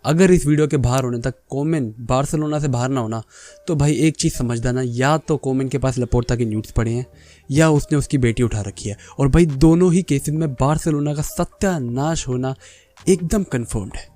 अगर इस वीडियो के बाहर होने तक कोमेन बार्सिलोना से बाहर ना होना तो भाई एक चीज़ समझदा ना, या तो कोमेन के पास लपोर्ता के न्यूड्स पड़े हैं या उसने उसकी बेटी उठा रखी है। और भाई दोनों ही केसेस में बार्सिलोना का सत्यानाश होना एकदम कन्फर्म्ड है।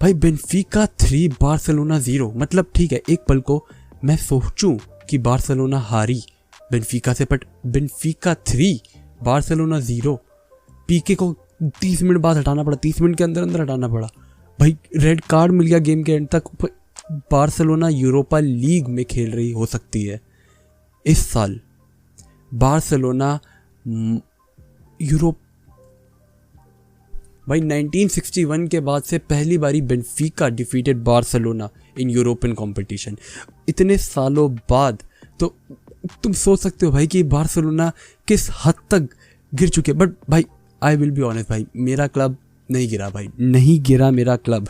भाई बेनफिका 3 बार्सिलोना 0, मतलब ठीक है एक पल को मैं सोचूं कि बार्सिलोना हारी बेनफिका से, बट बेनफिका 3 बार्सिलोना 0। पीके को 30 मिनट बाद हटाना पड़ा, 30 मिनट के अंदर अंदर हटाना पड़ा। भाई रेड कार्ड मिल गया गेम के एंड तक। बार्सिलोना यूरोपा लीग में खेल रही हो सकती है इस साल। बार्सिलोना यूरोप भाई 1961 के बाद से पहली बारी Benfica defeated Barcelona in European competition. इतने सालों बाद तो तुम सोच सकते हो भाई कि बार्सिलोना किस हद तक गिर चुके। बट भाई आई विल बी ऑनेस्ट भाई, मेरा क्लब नहीं गिरा भाई, नहीं गिरा मेरा क्लब।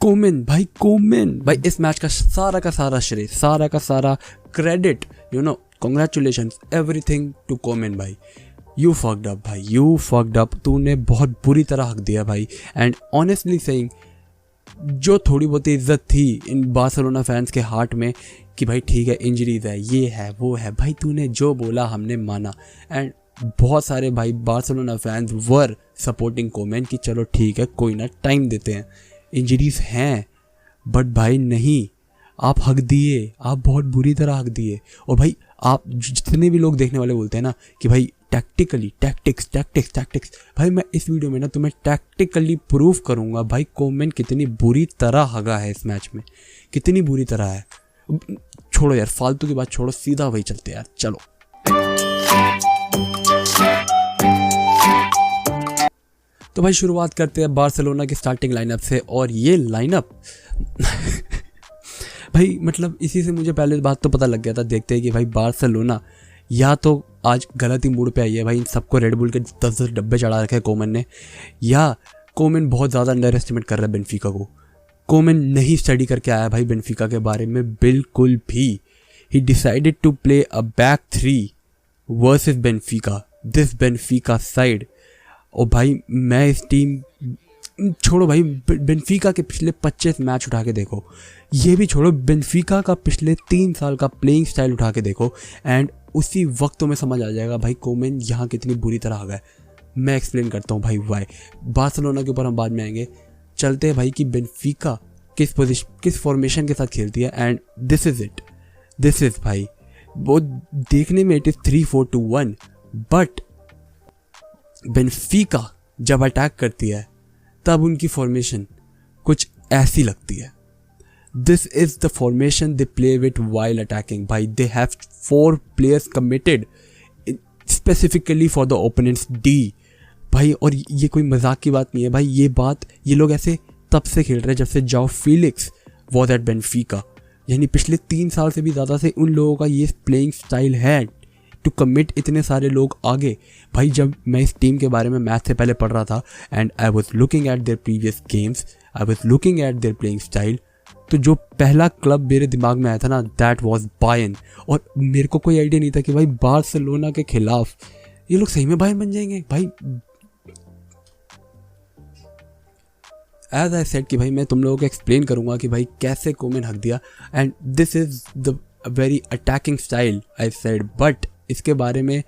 कोमेन भाई इस मैच का सारा श्रेय, सारा का सारा credit, you know, congratulations everything to Koeman भाई। यू फक्ड अप भाई, यू फक्ड अप। तूने बहुत बुरी तरह हक दिया भाई। एंड ऑनेस्टली सेइंग, जो थोड़ी बहुत इज्जत थी इन बार्सिलोना फैंस के हार्ट में कि भाई ठीक है इंजरीज है, ये है वो है, भाई तूने जो बोला हमने माना। एंड बहुत सारे भाई बार्सिलोना फैंस वर सपोर्टिंग कोमेन कि चलो ठीक है कोई ना, टाइम देते हैं, इंजरीज हैं। बट भाई नहीं, आप हक दिए, आप बहुत बुरी तरह हक दिए। और भाई आप जितने भी लोग देखने वाले बोलते हैं ना कि भाई टैक्टिकली टैक्टिक्स, भाई मैं इस वीडियो में ना तुम्हें टैक्टिकली प्रूव करूंगा भाई कोमेन कितनी बुरी तरह हगा है इस मैच में, कितनी बुरी तरह है। छोड़ो यार फालतू की बात छोड़ो, सीधा वही चलते यार, चलो। तो भाई शुरुआत करते हैं बार्सिलोना की स्टार्टिंग लाइनअप से। और ये लाइनअप भाई मतलब इसी से मुझे पहले बात तो पता लग गया था देखते हैं कि भाई बार्सिलोना या तो आज गलत ही मूड पे आई है भाई, इन सबको रेड बुल के 10 डब्बे चढ़ा रखे हैं कोमेन ने, या कोमेन बहुत ज़्यादा अंडर एस्टिमेट कर रहा है बेनफिका को। कोमेन नहीं स्टडी करके आया भाई बेनफिका के बारे में बिल्कुल भी। He decided to play a back 3 versus Benfica, this Benfica side. और भाई मैं इस टीम, छोड़ो भाई बेनफिका के पिछले 25 मैच उठा के देखो, ये भी छोड़ो, बेनफिका का पिछले 3 साल का प्लेइंग स्टाइल उठा के देखो, एंड उसी वक्त तुम्हें समझ आ जाएगा भाई कोमेन यहाँ कितनी बुरी तरह आ गया। मैं एक्सप्लेन करता हूँ भाई वाई। बार्सिलोना के ऊपर हम बाद में आएंगे। चलते हैं भाई कि बेनफिका किस फॉर्मेशन के साथ खेलती है, एंड दिस इज भाई वो देखने में इट इज़ 3-4-2-1, बट बेनफिका जब अटैक करती है तब उनकी फॉर्मेशन कुछ ऐसी लगती है। This is the formation they play with while attacking भाई। They have 4 players committed specifically for the opponents D भाई। और ये कोई मजाक की बात नहीं है भाई, ये लोग ऐसे तब से खेल रहे हैं जब से जाओ फीलिक्स वॉज एट बेनफिका, यानी पिछले 3 साल से भी ज़्यादा से उन लोगों का ये प्लेइंग स्टाइल है टू कमिट इतने सारे लोग आगे। भाई जब मैं इस टीम के बारे में मैच से पहले पढ़ रहा था and I was looking at there previous games, I was looking at there playing style, तो जो पहला क्लब मेरे दिमाग में आया था ना दैट वाज बायर्न। और मेरे को कोई आइडिया नहीं था कि भाई बार्सिलोना के खिलाफ ये लोग सही में बायर्न बन जाएंगे भाई। एज आई सेड कि भाई मैं तुम लोगों को एक्सप्लेन करूंगा कि भाई कैसे कोमेन हक दिया, and this is the very attacking style I said. But इसके बारे में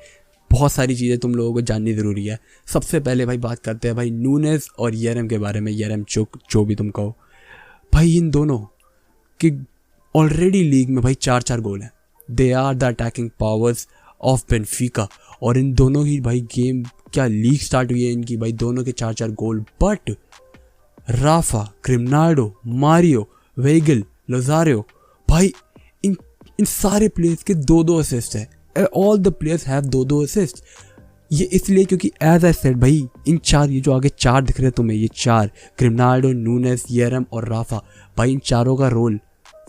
बहुत सारी चीज़ें तुम लोगों को जाननी ज़रूरी है। सबसे पहले भाई बात करते हैं भाई नूनेज और येरेम के बारे में, येरेम चुक जो भी तुम कहो। भाई इन दोनों की ऑलरेडी लीग में भाई 4-4 गोल हैं। They are the attacking powers of Benfica. और इन दोनों की भाई गेम क्या लीग स्टार्ट हुई है इनकी भाई, दोनों के 4-4 गोल। बट राफा, क्रिमिनाल्डो, मारियो, वेगल, लोजारियो, भाई इन सारे प्लेयर्स के 2-2 असिस्ट है। All the players have 2-2 assist. ये इसलिए क्योंकि एज आई सेड भाई इन 4, ये जो आगे 4 दिख रहे हैं तुम्हें, ये 4 क्रिमिनाल्डो, नूनेस, येरेम और राफा, भाई इन चारों का रोल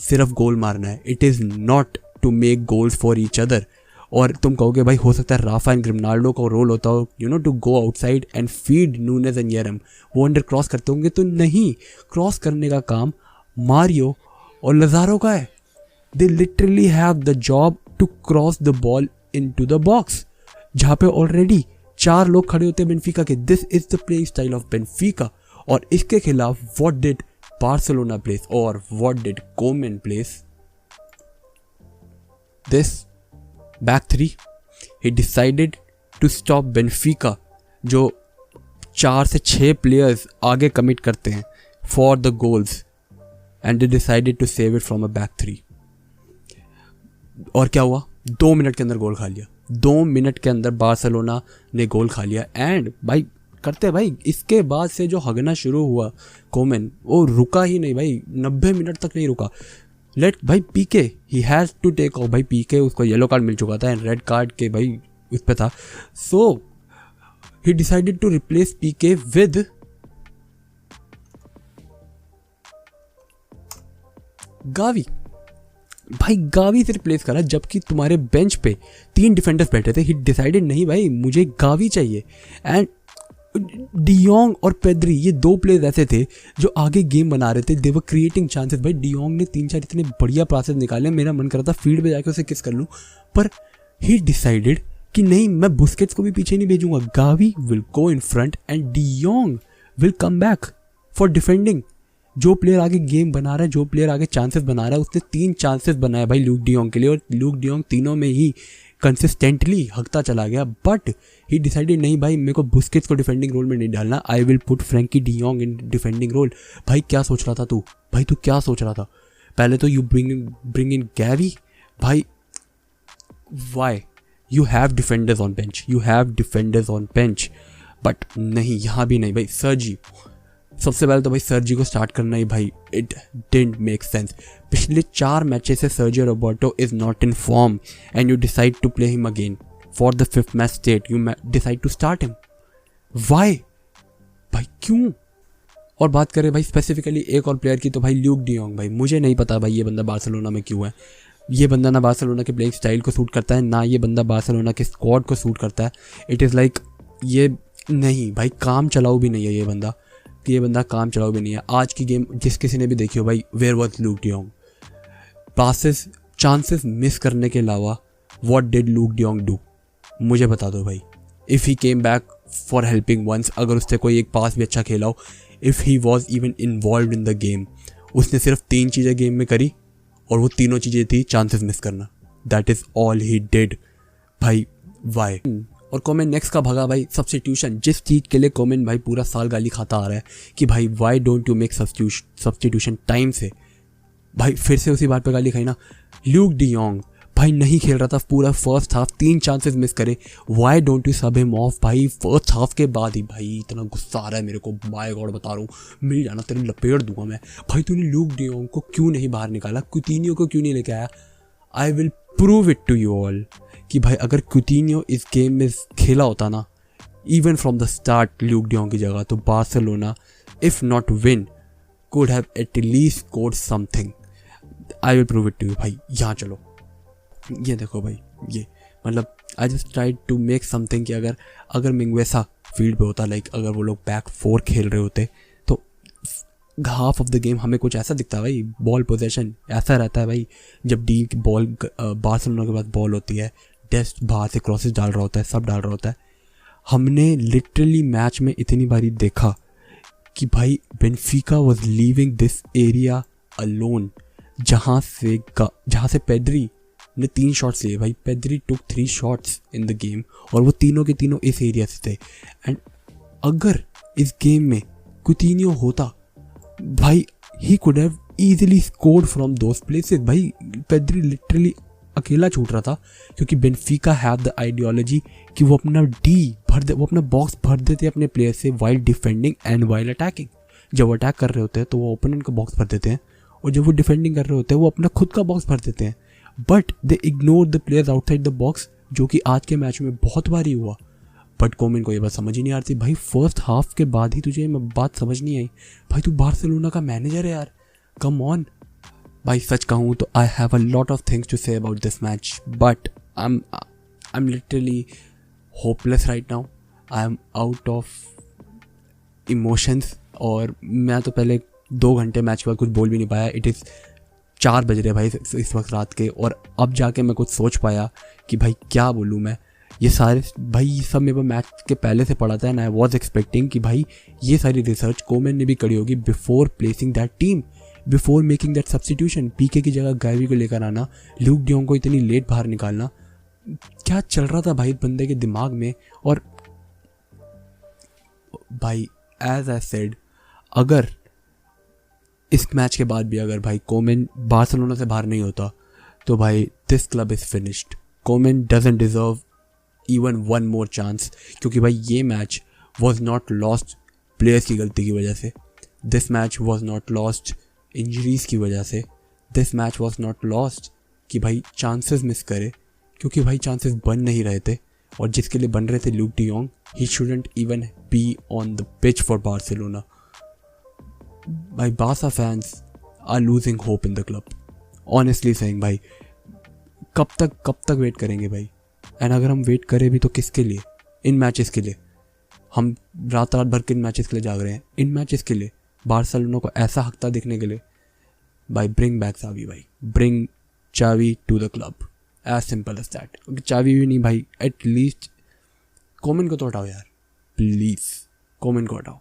सिर्फ गोल मारना है। It is not to make goals for each other. और तुम कहोगे भाई हो सकता है राफा एंड क्रिमिनाल्डो का रोल होता हो you know to go outside and feed Nunes and Yeremy, वो अंडर क्रॉस करते होंगे। तो नहीं, क्रॉस करने का काम मारियो और लजारो का है। They literally have the job to cross the ball into the box, जहाँ पे ऑलरेडी 4 लोग खड़े होते हैं बेनफिका के। This is the playing style of Benfica. और इसके खिलाफ व्हाट डिड बार्सिलोना प्लेस और what did Koeman place this back three. He decided to stop Benfica जो 4 से 6 प्लेयर्स आगे कमिट करते हैं for the goals, and they decided to save it from a back three. और क्या हुआ, 2 minute के अंदर गोल खा लिया. 2 मिनट के अंदर बार्सिलोना ने गोल खा लिया. एंड भाई करते भाई इसके बाद से जो हगना शुरू हुआ कोमन, वो रुका ही नहीं भाई, 90 मिनट तक नहीं रुका. लेट भाई Pique he has to take off. भाई पीके उसको येलो कार्ड मिल चुका था एंड रेड कार्ड के भाई उस पर था. So he decided to replace Pique with Gavi. भाई गावी से रिप्लेस करा जबकि तुम्हारे बेंच पे 3 डिफेंडर्स बैठे थे. ही डिसाइडेड नहीं भाई मुझे गावी चाहिए. एंड डियोंग और पेद्री ये 2 प्लेयर्स ऐसे थे जो आगे गेम बना रहे थे. दे वर क्रिएटिंग चांसेस. भाई डियोंग ने 3-4 इतने बढ़िया पासेस निकाले, मेरा मन कर रहा था फील्ड पे जाके उसे किस कर लूँ, पर ही डिसाइडेड कि नहीं, मैं बुस्केट्स को भी पीछे नहीं भेजूंगा. Gavi will go in front end de Jong will come back for defending. जो प्लेयर आगे गेम बना रहा है, जो प्लेयर आगे चांसेस बना रहा है, उसने 3 चांसेस बनाए भाई लूक डियोंग के लिए, और लूक डियोंग तीनों में ही कंसिस्टेंटली हकता चला गया. बट ही डिसाइडेड नहीं भाई मेरे को बुस्केट्स को डिफेंडिंग रोल में नहीं डालना, I will put Frenkie de Jong in defending role. भाई क्या सोच रहा था तू, भाई तू क्या सोच रहा था? पहले तो यू ब्रिंग इन गैवी. भाई why? You have defenders on bench, you have defenders on bench. But नहीं, यहाँ भी नहीं भाई. सर्जी, सबसे पहले तो भाई सर्जी को स्टार्ट करना ही भाई इट डिडंट मेक सेंस. पिछले 4 मैचेस से Sergio Roberto is not in form and you decide to play him again for the 5th match state. You decide to start him. Why भाई, क्यों? और बात करें भाई स्पेसिफिकली एक और प्लेयर की, तो भाई ल्यूक डियोंग. भाई मुझे नहीं पता भाई ये बंदा बार्सिलोना में क्यों है. ये बंदा ना बार्सिलोना के प्लेइंग स्टाइल को सूट करता है, ना ये बंदा बार्सिलोना के स्क्वाड को सूट करता है. इट इज़ लाइक ये नहीं भाई, काम चलाऊ भी नहीं है ये बंदा, कि ये बंदा काम चलाऊ भी नहीं है. आज की गेम जिस किसी ने भी देखी हो भाई, where was Luuk de Jong? Passes chances miss करने के अलावा what did Luuk de Jong do? मुझे बता दो भाई. If he came back for helping once, अगर उसने कोई एक पास भी अच्छा खेला हो, if he was even involve in the game, उसने सिर्फ 3 चीज़ें गेम में करी और वो तीनों चीज़ें थी चांसेस मिस करना. That is all he did भाई. वाई? और कोमेन नेक्स्ट का भगा भाई सब्स्टिट्यूशन. जिस चीज़ के लिए कोमेन भाई पूरा साल गाली खाता आ रहा है कि भाई why don't you make substitution time से, भाई फिर से उसी बात पे गाली खाई ना. ल्यूक डियोंग भाई नहीं खेल रहा था पूरा फर्स्ट हाफ, 3 चांसेस मिस करे. वाई डोंट यू सब हिम ऑफ? भाई फर्स्ट हाफ के बाद ही भाई इतना गुस्सा आ रहा है मेरे को, माय गॉड बता रहा हूँ, मिल जाना तेरे लपेट दूंगा मैं. भाई तूने ल्यूक डियोंग को क्यों नहीं बाहर निकाला? कुतीनियो को क्यों नहीं लेके आया? I will prove it to you all कि भाई अगर कुतीनियो इस गेम में खेला होता ना, even from the start Luke de Jong की जगह, तो Barcelona if not win could have at least scored something. I will prove it to you भाई. यहाँ चलो, ये देखो भाई, ये मतलब I just tried to make something कि अगर मिंगवेसा फील्ड पे होता, लाइक अगर वो लोग बैक 4 खेल रहे होते, तो हाफ ऑफ द गेम हमें कुछ ऐसा दिखता है भाई. बॉल पोजेशन ऐसा रहता है भाई, जब डी की बॉल बार्सिलोना के पास बॉल होती है, डेस्ट बाहर से क्रॉसेस डाल रहा होता है, सब डाल रहा होता है. हमने लिटरली मैच में इतनी बारी देखा कि भाई Benfica was leaving this area alone, जहाँ से पेड्री ने 3 शॉट्स लिए. भाई Pedri took 3 shots in the game और वो तीनों के तीनों इस एरिया से थे. एंड अगर इस गेम में कुतीनियो होता भाई, he could have easily scored from those places. भाई पेड्री लिटरली अकेला छूट रहा था, क्योंकि बेनफिका हैव द आइडियोलॉजी कि वो अपना वो अपना बॉक्स भर देते हैं अपने प्लेयर से while defending and while attacking. जब वो अटैक कर रहे होते हैं तो वो ओपोनेंट का बॉक्स भर देते हैं, और जब वो डिफेंडिंग कर रहे होते हैं वो अपना खुद का बॉक्स भर देते हैं. But they ignore the players outside the box, जो कि आज के मैच में बहुत बार ही हुआ. बट कोमेन को ये बात समझ ही नहीं आ रही भाई. फर्स्ट हाफ के बाद ही तुझे बात समझ नहीं आई भाई. तू बार्सिलोना का मैनेजर है यार, कम ऑन भाई. सच कहूँ तो I have a lot of things to say about this match, but I am literally hopeless right now. I am out of emotions. और मैं तो पहले 2 घंटे मैच के बाद कुछ बोल भी नहीं पाया. इट इज़ 4 बज रहे भाई इस वक्त रात के, और अब जाके मैं कुछ सोच पाया कि भाई क्या बोलूँ मैं. ये सारे भाई ये सब मेरे मैच के पहले से पड़ा था एंड आई वॉज एक्सपेक्टिंग कि भाई ये सारी रिसर्च कोमन ने भी करी होगी before placing that team, before making that substitution. Pique की जगह गावी को लेकर आना, ल्यूक डियोंग को इतनी लेट बाहर निकालना, क्या चल रहा था भाई बंदे के दिमाग में। और भाई एज आई सेड, अगर इस मैच के बाद भी अगर भाई कोमेन बार्सिलोना से बाहर नहीं होता तो भाई this club is finished. Koeman doesn't deserve even one more chance, क्योंकि भाई ये match was not lost players की गलती की वजह से, this match was not lost injuries की वजह से, this match was not lost कि भाई चांसेस मिस करे, क्योंकि भाई चांसेस बन नहीं रहे थे। और जिसके लिए बन रहे थे Luuk de Jong, he shouldn't even be on the pitch for Barcelona. भाई Barca fans are losing hope in the club, honestly saying. भाई कब तक वेट करेंगे भाई। एंड अगर हम वेट करें भी तो किसके लिए? इन मैचेस के लिए। हम रात भर किन मैचेस के लिए जाग रहे हैं? इन मैचेस के लिए, बार्सिलोना को ऐसा हकता देखने के लिए। भाई ब्रिंग बैक चावी, भाई bring Xavi to the club, as simple as that. Xavi भी नहीं भाई, एटलीस्ट कोमेन को तो हटाओ यार, प्लीज़ कोमेन को हटाओ।